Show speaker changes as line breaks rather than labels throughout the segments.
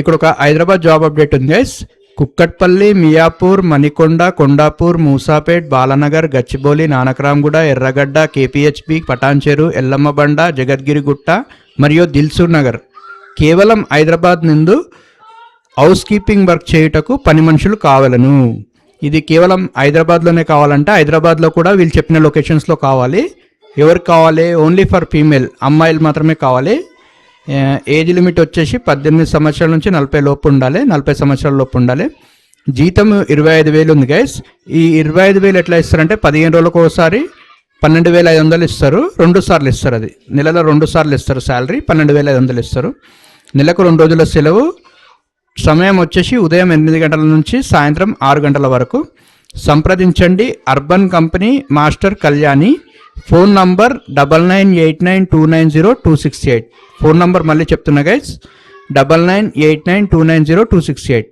ఇక్కడ ఒక Hyderabad job update ఉంది గైస్. కుక్కట్పల్లి, మియాపూర్, మణికొండ, కొండాపూర్, మూసాపేట్, బాలనగర్, గచ్చిబౌలి, నానక్రామ్గూడ, ఎర్రగడ్డ, కేపీహెచ్బి, పటాన్చెరు, ఎల్లమ్మబండ, జగద్గిరిగుట్ట మరియు దిల్సుఖ్ నగర్ కేవలం హైదరాబాద్ నుండి హౌస్ కీపింగ్ వర్క్ చేయుటకు పని మనుషులు కావాలను. ఇది కేవలం హైదరాబాద్లోనే కావాలంటే హైదరాబాద్లో కూడా వీళ్ళు చెప్పిన లొకేషన్స్లో కావాలి. ఎవరికి కావాలి? ఓన్లీ ఫర్ ఫీమేల్, అమ్మాయిలు మాత్రమే కావాలి. ఏజ్ లిమిట్ వచ్చేసి 18 సంవత్సరాల నుంచి 40 లోపు ఉండాలి, 40 సంవత్సరాల లోపు ఉండాలి. జీతం 25,000 ఉంది గైస్. ఈ 25,000 ఎట్లా ఇస్తారంటే 15 రోజులకు ఒకసారి 12,500 ఇస్తారు, 2 సార్లు ఇస్తారు. అది నెలలో 2 సార్లు ఇస్తారు శాలరీ, 12,500 ఇస్తారు. నెలకు 2 రోజుల సెలవు. సమయం వచ్చేసి ఉదయం 8 గంటల నుంచి సాయంత్రం 6 గంటల వరకు. సంప్రదించండి urban company master Kalyani. Phone number 9989290268. Phone number మళ్ళీ చెప్తున్నా గైస్, 9989290268.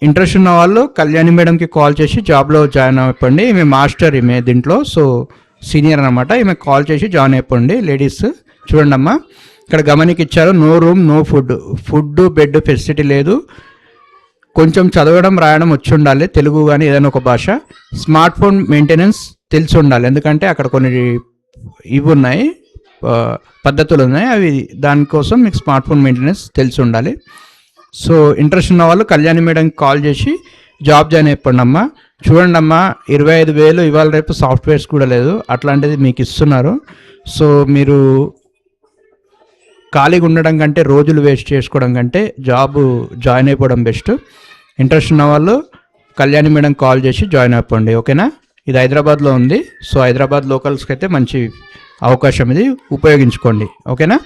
ఇంట్రెస్ట్ ఉన్న వాళ్ళు కళ్యాణి మేడంకి కాల్ చేసి జాబ్లో జాయిన్ అయిపోండి. ఈమె మాస్టర్, ఈమె దీంట్లో సో సీనియర్ అనమాట. ఈమె కాల్ చేసి జాయిన్ అయిపోండి లేడీస్. చూడండి అమ్మా, ఇక్కడ గమనికి ఇచ్చారు, no room no food bed facility లేదు. కొంచెం చదవడం రాయడం వచ్చి ఉండాలి, తెలుగు కానీ ఏదైనా ఒక భాష. స్మార్ట్ ఫోన్ మెయింటెనెన్స్ తెలిసి ఉండాలి, ఎందుకంటే అక్కడ కొన్ని ఇవి ఉన్నాయి, పద్ధతులు ఉన్నాయి, అవి దానికోసం మీకు స్మార్ట్ ఫోన్ మెయింటెనెన్స్ తెలిసి ఉండాలి. సో ఇంట్రెస్ట్ ఉన్న వాళ్ళు కళ్యాణి మేడంకి కాల్ చేసి జాబ్ జాయిన్ అయిపోండి అమ్మా. చూడండి అమ్మా, 25,000 ఇవాళ రేపు సాఫ్ట్వేర్స్ కూడా లేదు, అట్లాంటిది మీకు ఇస్తున్నారు. సో మీరు ఖాళీగా ఉండడం కంటే, రోజులు వేస్ట్ చేసుకోవడం కంటే జాబ్ జాయిన్ అయిపోవడం బెస్ట్. ఇంట్రెస్ట్ ఉన్న వాళ్ళు కళ్యాణి మేడం కాల్ చేసి జాయిన్ అయిపోండి, ఓకేనా. ఇది హైదరాబాద్లో ఉంది. సో హైదరాబాద్ లోకల్స్కి అయితే మంచి అవకాశం, ఇది ఉపయోగించుకోండి, ఓకేనా.